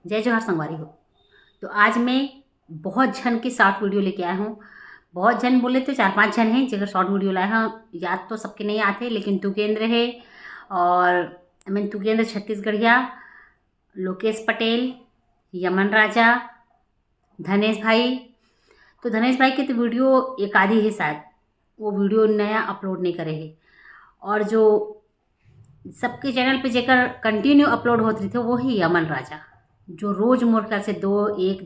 जय जोहार संगवारी हो। तो आज मैं बहुत जन की शॉर्ट वीडियो लेके आया हूँ। बहुत जन बोले तो 4-5 जन हैं जगह शॉर्ट वीडियो लाया हूँ। याद तो सबके नहीं आते, लेकिन तुकेंद्र है और मैं तुकेंद्र छत्तीसगढ़िया, लोकेश पटेल, यमन राजा, धनेश भाई। तो धनेश भाई की तो वीडियो एक आधी है, शायद वो वीडियो नया अपलोड नहीं करे है। और जो सबके चैनल पे जेकर कंटिन्यू अपलोड होते रही थे वो ही यमन राजा, जो रोज़ मोर ख्याल से एक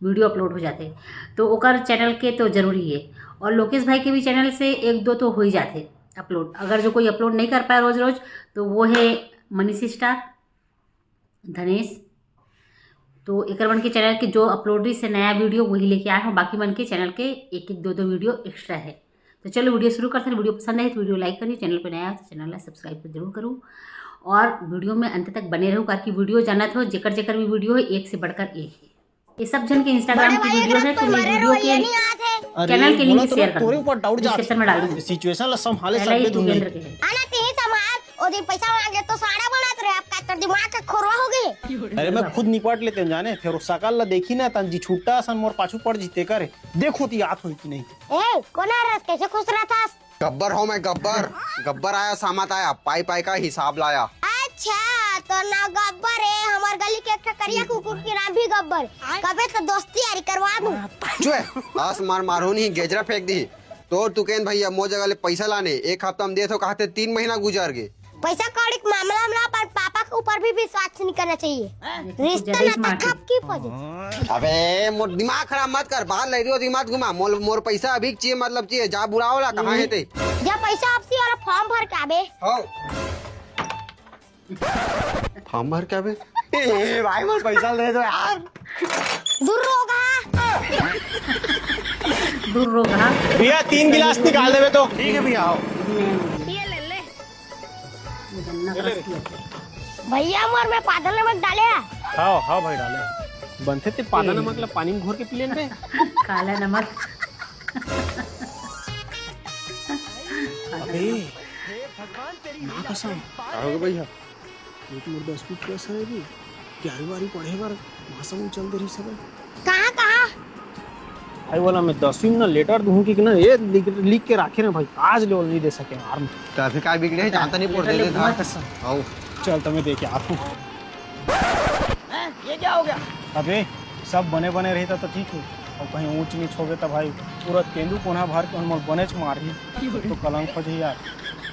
वीडियो अपलोड हो जाते। तो ओकर चैनल के तो ज़रूरी है। और लोकेश भाई के भी चैनल से 1-2 तो हो ही जाते अपलोड। अगर जो कोई अपलोड नहीं कर पाया रोज़ रोज़ तो वो है मनीष स्टार, धनेश। तो एक मन के चैनल के जो अपलोड से नया वीडियो वही लेके आया हूँ। बाकी मन के चैनल के 1-2 वीडियो एक्स्ट्रा है। तो चलो वीडियो शुरू करते हैं। वीडियो पसंद है तो वीडियो लाइक करिए, चैनल पर नया है तो चैनल सब्सक्राइब तो जरूर करूँ और वीडियो में अंत तक बने रहूँ, ताकि वीडियो जानत हो जेकर जेकर भी वीडियो है एक से बढ़कर एक है। ये सब जन के इंस्टाग्राम की वीडियो है, तो ये वीडियो के चैनल के लिंक शेयर कर दूँ, डिस्क्रिप्शन में डाल दूँ। सिचुएशन ला संभाले पहला ही सकते तुकेंद्र के है। आना तेज समाज और दिन पैसा मांगे तो साड़ा बनाते रहे। आपका कर दिमाग का खोरवा हो गए। अरे मैं खुद निपट लेते हैं जाने, फिर सकल ला देखी ना तन जी छूटा सन मोर पाछू पड़ जीते करे। देखो ती याद होई कि नहीं। ए कौन आ रहा, कैसे खुश रहा था? गब्बर हो मैं गब्बर आया, सामत आया, पाई पाई का हिसाब लाया। अच्छा तो ना गब्बर है, हमार गली के एक करिया कुकुर के नाम भी गब्बर। कबे तो दोस्ती यारी करवा दूं। जो आस मार मारो नहीं गेजरा फेंक दी। तो तुकेन भैया मो जगह ले पैसा लाने 1 हफ्ता हम दे तो कहते 3 महीना गुजर गए। पैसा कौड़ी के मामला में पर पापा के ऊपर भी विश्वास नहीं करना चाहिए। रिश्ता ना खप की पजे। अबे मोर दिमाग खराब मत कर, बाहर ले रही हो दिमाग घुमा। मोर पैसा अभी चाहिए, मतलब चाहिए जा बुलाओ ला कहाँ है ते। जब पैसा आपसी वाला फॉर्म भर के आबे। फॉर्म भर के आबे। ए भाई मोर पैसा ले दो यार। दूर होगा भैया 3 गिलास निकाल देवे तो ठीक है भैया। आओ ये ले ले भैया, मोर में पादल नमक डाले। हाँ भाई डाले बनते थे पादा नमक ला पानी में घोर के पी लेंगे। काला नमक। अबे ना कसम आओगे भैया, ये तो मोर 10 फीट कैसा है भी क्या बारी पढ़े बार भाषा में चल दे रही सब। कहाँ भाई बोला मैं 10वीं में ना लेटर दूं कि ना ये लिख के रखे ना भाई, आज लोन नहीं दे सके यार। ट्रैफिक का बिगड़े है, जानता नहीं पड़ते थे था। आओ चल तो मैं देखे आता हूँ। ये क्या हो गया? अबे सब बने बने रहता तो ठीक है, और कहीं ऊंच नीच हो गए तो भाई पूरा तेंदू कोना भर के हम बनेच मारी तो कलंक हो जाए यार।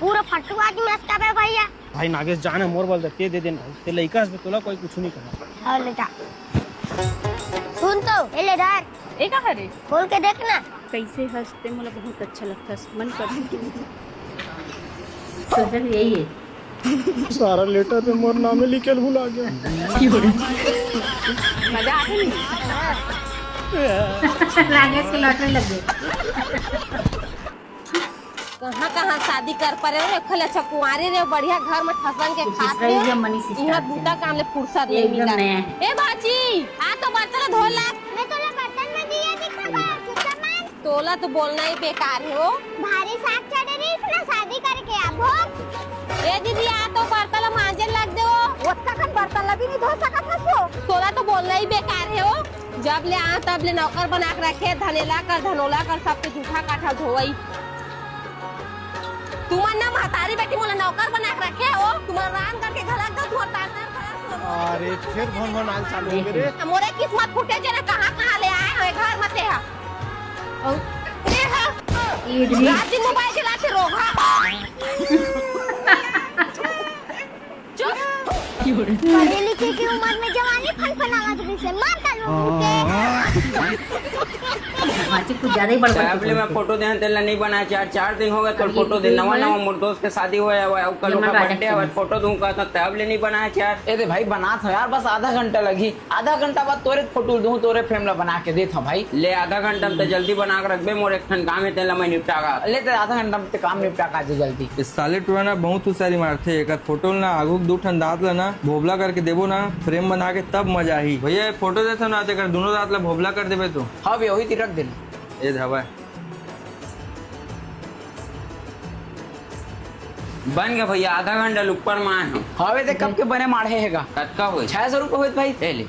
पूरा फटुआ की मस्का बे भैया। भाई नागेश जाने मोर बोल दे दे भाई ते लइका से तोला कोई कुछ नहीं करना। हाँ लेटा सुन तो ये ले डर ए का करे खोल के देखना। कैसे हंसते, मुझे बहुत अच्छा लगता है, मन करता सोचा कि यही है। सारा लेटर पे मोर नाम लिखे भूल आ गया। मजा आता नहीं। राकेश के लॉटरी लग गई। कहाँ शादी कर परे रे, खले अच्छा कुंवारे रे, बढ़िया घर में ठसन के खात रे। यहाँ बूटा काम ले फुर्सत नहीं मिला। ए बाची आ तो बर्तन धो ला। मैं तोला बर्तन में दिया दिखा सामान। तोला तो बोलना ही बेकार है हो। भारी साग चढ़े रही ना शादी करके अब हो। ए दीदी आ तो बर्तन मांजे लग दे हो। ओत्ता खन बर्तन ला भी नहीं धो सकत हसो। तोला तो बोलना ही बेकार है हो। जब ले आ तब ले नौकर बना के रखे, धनेला कर धनोला कर सबके जूठा काठा धोई। तुमन ना महतारी बेटी मोला नौकर बना के रखे हो। तुम्हारा रान करके घलक दो तुम्हारा ताना। अरे फिर भन आल चालू हो गए रे। मोरे किस्मत फूटे जे ना कहां ले आए हो घर मते है। और ये है रात दिन मोबाइल चलाते रोगा। पढ़े लिखे की उम्र में जवानी फनफनावत रही से मार डालो बाची कुछ ज्यादा ही बड़बड़ अबले मैं फोटो देना तेला नहीं बनाया, 4 दिन हो गए तो फोटो दे नवा मोर दोस्त के शादी हुआ है, अब कल का बर्थडे है, फोटो दूंगा तो तबले नहीं बनाया यार। ए दे भाई बना था यार, बस आधा घंटा लगी, आधा घंटा बाद तोरे फोटो दूं, तोरे फ्रेम ला बना के दे था भाई। ले आधा घंटा में तो जल्दी बना के रखबे, मोर एक ठन काम है तेला मैं निपटागा। ले ते आधा घंटा में काम निपटा का जल्दी। इस साले टुआ ना बहुत हुशारी मारते, एक फोटो ना आगू 2 ठन दांत ला ना भोबला करके देबो ना, फ्रेम बना के तब मजा ही। भैया फोटो देता ना तेकर दोनों दांत ला भोबला कर देबे तो। हाँ भैया वही ती रख देना। ए धावा बन गया भैया, आधा घंटा ऊपर में आए हम। हवे दे कब के बने माढ़े हैगा कतका हुए 600 रुपये होत भाई। ले ले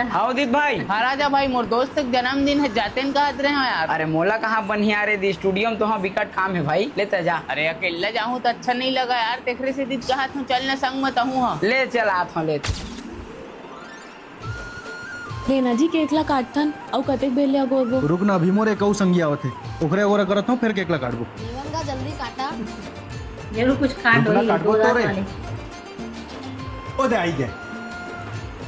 हाँ उदित भाई। हाँ राजा भाई, मोर दोस्त का जन्मदिन है, जाते न कहत रहे हो यार। अरे मोला कहाँ बनिया रे दी स्टूडियो में तो हाँ विकट काम है भाई, लेते जा। अरे अकेला जाऊँ तो अच्छा नहीं लगा यार, तेखरे से दिख कहत हूँ चल न संग मत हूँ। हाँ ले चल आत हूँ ले। लेना जी केक ला काटथन और कतेक बेल ले अगोरबो। रुक ना अभी मोरे कऊ संगी आवत है, ओकरे ओकरा करत हूं फिर केक ला काटबो। जीवन का जल्दी काटा। जरूर कुछ काट होई काटबो तो रे। ओ दे आई गए।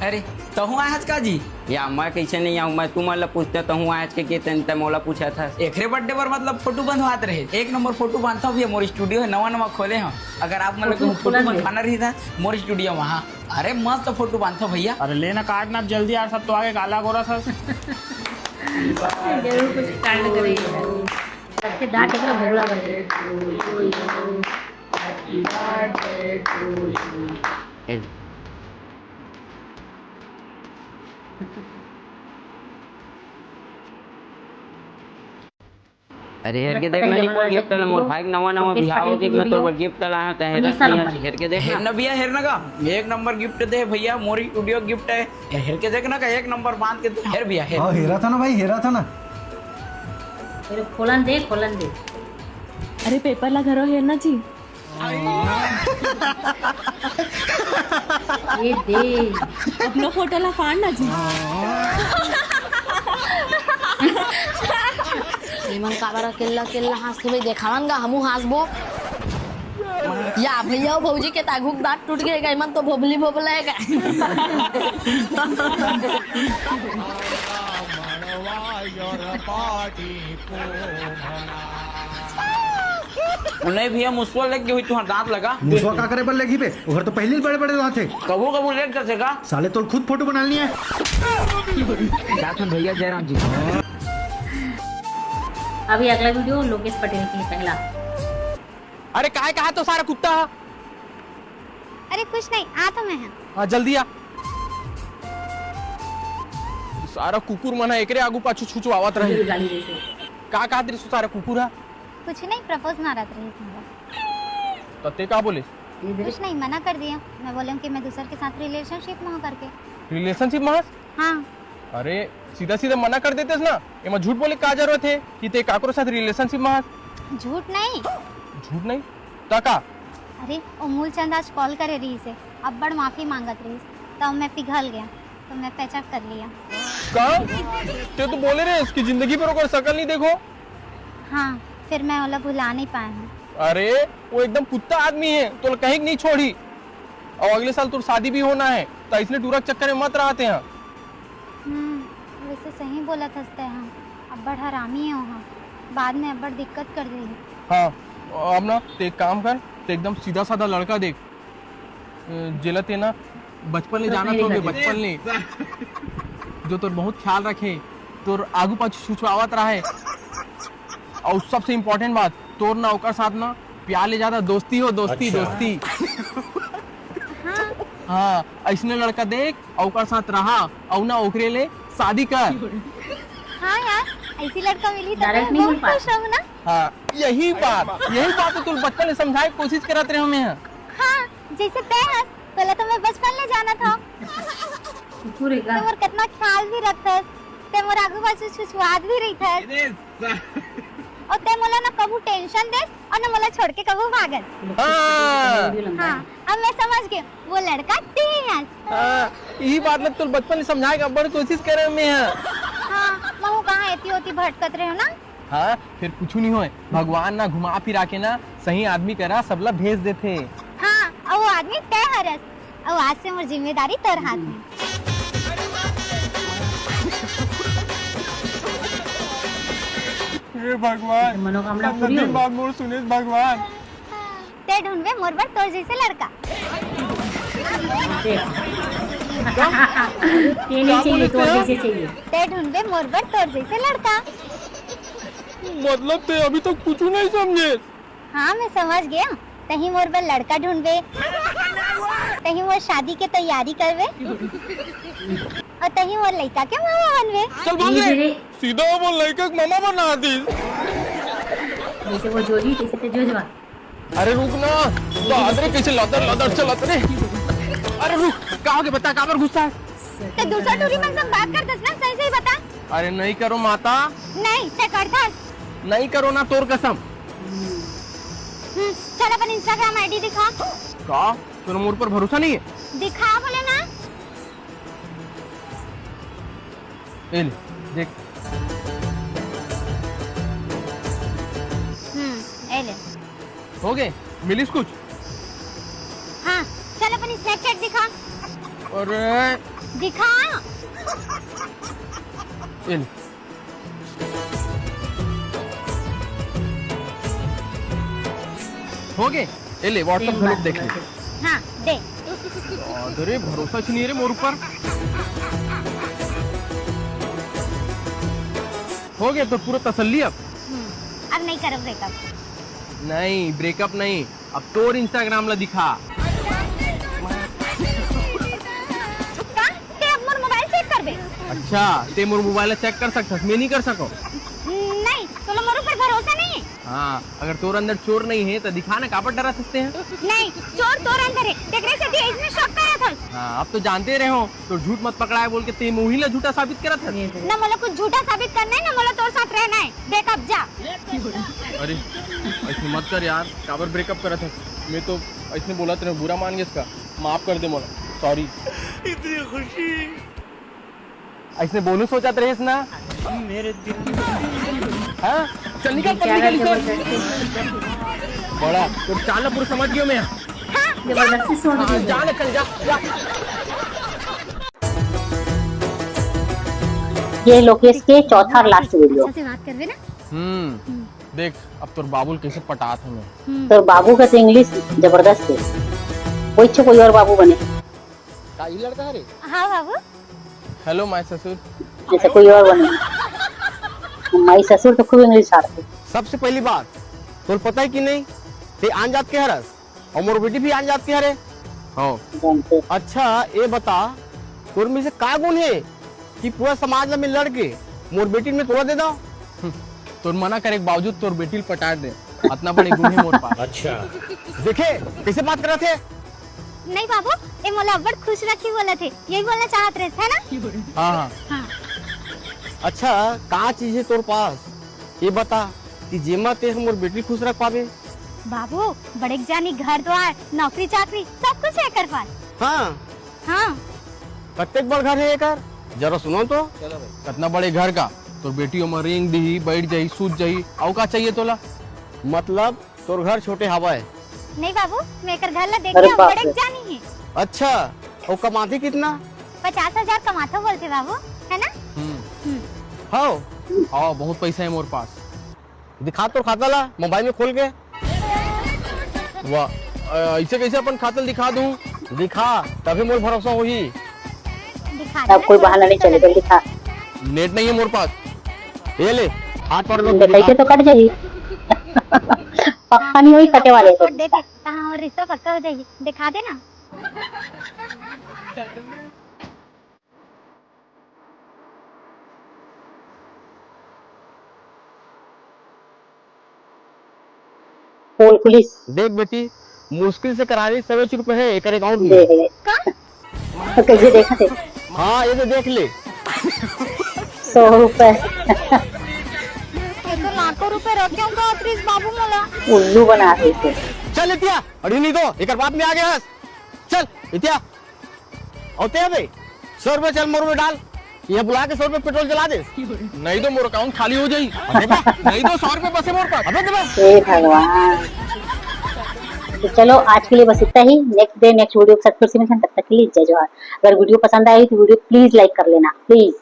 अरे तो हूँ आज का जी या मैं कैसे नहीं आऊँ, मैं तुम्हारा पूछता तो हूँ आज के तन मोला पूछा था। एकरे बर्थडे पर मतलब फोटो बंधवाते रहे, एक नंबर फोटो बांधता हूँ भैया। मोर स्टूडियो है नवा खोले हैं, अगर आप मतलब फोटो बंधवाना रही था मोर स्टूडियो में। हाँ अरे मस्त फोटो बांधता भैया। अरे लेना काट ना जल्दी यार, सब तो आगे काला गोरा था। जरूर कुछ कांड करेगा, सबके दांत का भगड़ा बने। अरे हेर के देखना नहीं कोई गिफ्ट ला मोर भाई नवा बिहाव होती मैं तो गिफ्ट लाया था। हेर के देख ना भैया, हेर ना का एक नंबर गिफ्ट दे भैया, मोरी स्टूडियो गिफ्ट है। हेर के देखना का एक नंबर बांध के हेर भैया। हां हेरा था ना भाई, हेरा था ना। अरे खोलन दे। अरे पेपर ला घरो हेरना जी। ये दे अपना फोटो ला फाड़ना जी। जीवन का बारा केल्ला हंसते भाई देखावन गा हमू हंसबो। या भैया भौजी के ताघुक दांत टूट गए मन तो भोबली भोबलाएगा। नहीं भैया मुसवा लग गई हुई तुम्हारा दांत लगा। मुसवा का करे पर लगी पे उधर तो पहले बड़े बड़े दांत थे। कबू लेट कर साले तो खुद फोटो बना लिया है। भैया जयराम जी। अभी अगला वीडियो लोकेश पटेल की पहला। अरे काय कहा तो सारा कुत्ता। अरे कुछ नहीं, आ तो मैं है। हाँ जल्दी आ। सारा कुकुर मना एकरे आगू पाछू छुचू आवत रहे। का कहा तेरे सारा कुकुर है? कुछ नहीं, प्रपोज ना रहत रही। तते का बोले? कुछ नहीं, मना कर दिया। मैं बोले कि मैं दूसरे के साथ रिलेशनशिप में हूँ करके। रिलेशनशिप में? हाँ। अरे सीधा सीधा मना कर देते ना, ये मैं झूठ बोले का जरूरत है कि ते काकरो साथ रिलेशनशिप में? झूठ नहीं ताका। अरे वो मूलचंद आज कॉल करे रही से, अब बड़ माफी मांगत रही, तब मैं पिघल गया तो मैं पैचअप कर लिया। का? ते तो बोले रे इसकी जिंदगी पर कोई शकल नहीं देखो। हाँ फिर मैं ओला भुला नहीं पाया हूँ। अरे वो एकदम कुत्ता आदमी है, तो कहीं नहीं छोड़ी। और अगले साल तो शादी भी होना है, तो इसलिए टूरक चक्कर में मत रहते हैं। वैसे सही बोला था हम, अब बड़ हरामी है वहाँ, बाद में अब बड़ दिक्कत कर दी। हाँ अब ना तो एक काम कर, तो एकदम सीधा साधा लड़का देख, जिलते ना बचपन ले जाना तो बचपन ले, जो तो बहुत ख्याल रखे, तो आगू पाछू छुछवावत रहे। और सबसे इम्पोर्टेंट बात, तोर ना ओकर साथ ना प्यार ले ज्यादा दोस्ती हो, दोस्ती। हाँ ऐसने लड़का देख ओकर साथ रहा और ना ओकरे ले शादी कर। हाँ यार ऐसी लड़का मिली तो मैं बहुत खुश हूँ ना। हाँ यही बात तो तुम बचपन में समझाए कोशिश करते रहे हमें। हाँ जैसे तय है, पहले तो मैं बचपन ले जाना था। तो मोर कितना ख्याल भी रखता है, ते मोर आगू पाछू छुछुआत भी रही था। और ते मोला ना कबू टेंशन दे और ना मोला छोड़ के कबू भागल। हाँ अब मैं समझ गई वो लड़का ते है। यही बात ना तुम बचपन में समझाएगा, बड़ी कोशिश करे हमें। हाँ मैं कहाँ ऐती होती भटकत रहे हो ना। हाँ फिर कुछ नहीं होए, भगवान ना घुमा फिरा के ना सही आदमी करा सबला भेज देते। हाँ और वो आदमी तय हरस, और आज से मोर जिम्मेदारी तोर हाथ में। हे भगवान मनोकामना पूरी हो। बात मोर सुने भगवान। ते ढूंढवे मोर बर तोर जैसे लड़का। चाहिए तोर जैसे चाहिए। ते ढूंढवे मोर बर तोर जैसे लड़का। मतलब ते अभी तक कुछ नहीं समझे। हाँ मैं समझ गया, तही मोर बर लड़का ढूंढवे, तही मोर शादी के तैयारी करवे, और तही मोर लड़का के मामा बनवे। चल भाग रे। सीधा बोल लड़का मामा बना दी। जैसे वो जोजी तैसे ते जोजवा। अरे रुक ना, बादरे कैसे लदर चलत रे। अरे रुक, कहाँ के बता, कहाँ पर गुस्सा है? ते दूसरा टूरी मन से बात करतस ना, सही सही बता। अरे नहीं करो माता। नहीं ते करतस। नहीं करो ना, तोर कसम। चल अपन इंस्टाग्राम आईडी दिखा। का? तेरे मुझ पर भरोसा नहीं है? दिखा बोले ना। ले देख। ए ले। हो गए? मिलिस कुछ? हाँ, चल अपन स्नैपचैट दिखा। अरे दिखा। ले। हो गए? ले व्हाट्सएप ग्रुप देख ले। हाँ, दे। अरे भरोसा नहीं है रे मोर ऊपर। हो गया तो पूरा तसल्ली अब। अब नहीं करो ब्रेकअप। नहीं ब्रेकअप नहीं, अब तोर इंस्टाग्राम ला दिखा। ते अब मोर मोबाइल चेक करबे। अच्छा, ते मोर मोबाइल चेक कर सकथस, मैं नहीं कर सको। नहीं, तो मोर ऊपर भरोसा नहीं है। हाँ, अगर तोर अंदर चोर नहीं है तो दिखा ना, कापर डरा सकते हैं? नहीं, चोर तोर अंदर है। देखरे से दी इसमें शॉक करा था। हाँ, अब तो जानते रहे हो, तो झूठ मत पकड़ाए बोल के ते मुही ला झूठा साबित करा था। ना मोला कुछ झूठा साबित करना है, ना मोला तोर साथ रहना है। देख अब जा। अरे ऐसे मत कर यार, काबर ब्रेकअप करा था? मैं तो ऐसे बोला तेरे बुरा मान गया, इसका माफ कर दे मोला, सॉरी। इतनी खुशी ऐसे बोलू सोचा रहे ना मेरे दिल। हाँ चल निकल बड़ा तो चाल पूरा समझ गयो मैं। जबरदस्ती सोच जा निकल जा। ये लोकेश के चौथा और लास्ट वीडियो। से बात करबे ना। देख अब तोर बाबुल कैसे पटात हमें। तो बाबू का तो इंग्लिश जबरदस्त है, कोई अच्छे कोई और बाबू बने। का ये लड़का है रे? हाँ बाबू। हेलो माय ससुर। जैसे कोई और बने। माई ससुर तो खूब इंग्लिश आते। सबसे पहली बात तो पता है कि नहीं, ते आन जात के हरस और मोर बेटी भी आन जात के हरे। हाँ अच्छा ये बता, तोर में से का गुण है कि पूरा समाज में लड़के मोर बेटी में तोड़ा दे दो? तोर मना करे के बावजूद तोर बेटी पटा दे, इतना बड़े गुण है मोर पास। अच्छा देखे कैसे बात कर रहे थे? नहीं बाबू, ये मोला बड़ खुश रखी बोला थे, यही बोलना चाहत रहे है ना? हाँ हाँ। अच्छा कहाँ चीज है तोर पास, ये बता कि जेमा ते मोर बेटी खुश रख पावे? बाबू बड़े जानी घर द्वार नौकरी चाकरी सब कुछ है कर पास। हाँ हाँ। कत्ते बड़ घर है कर, जरा सुनो तो। कितना बड़े घर का तोर बेटी में रेंग दी, बैठ जाई, सूत जाई, और का चाहिए तोला? मतलब तोर घर छोटे हवा है? नहीं बाबू, मैं कर घर ला देखे बड़े जानी है। अच्छा और कमाती कितना? 50,000 कमाता बोलते बाबू, है ना? हाँ हाँ बहुत पैसा है मोर पास। दिखा तो खाता ला मोबाइल में खोल के। वाह, ऐसे कैसे अपन खाता दिखा दूं? दिखा तभी मोर भरोसा होगी। अब कोई बहाना नहीं चलेगा, दिखा। नेट नहीं है मोर पास। ये ले हाथ पर पैसे तो कट जाएगी। पक्का नहीं हुई कटे वाले तो। देख कहाँ और रिश्ता पक्का हो जाएगी, दिखा दे ना। पुलिस देख बेटी, मुश्किल से करा रही 100 रुपए है एक अकाउंट में। तो कैसे देखा थे? हाँ ये तो देख ले। 100 रुपए। ये तो लाखों रुपए रखे होंगे प्लीज बाबू मोला। उल्लू बना रही थे। चल इतिया, अरे नहीं तो एक बात में आ गया। चल इतिया होते हैं भाई 100 रुपए चल मोर में डाल, ये बुला के 100 रुपए पेट्रोल जला दे, नहीं तो मोर अकाउंट खाली हो जाई। नहीं तो 100 रुपए बसे मोर पास। हे भगवान। तो चलो आज के लिए बस इतना ही। नेक्स्ट वीडियो के साथ फिर से मिलते हैं, तब तक के लिए जय जवाहर। अगर वीडियो पसंद आई तो वीडियो प्लीज लाइक कर लेना प्लीज।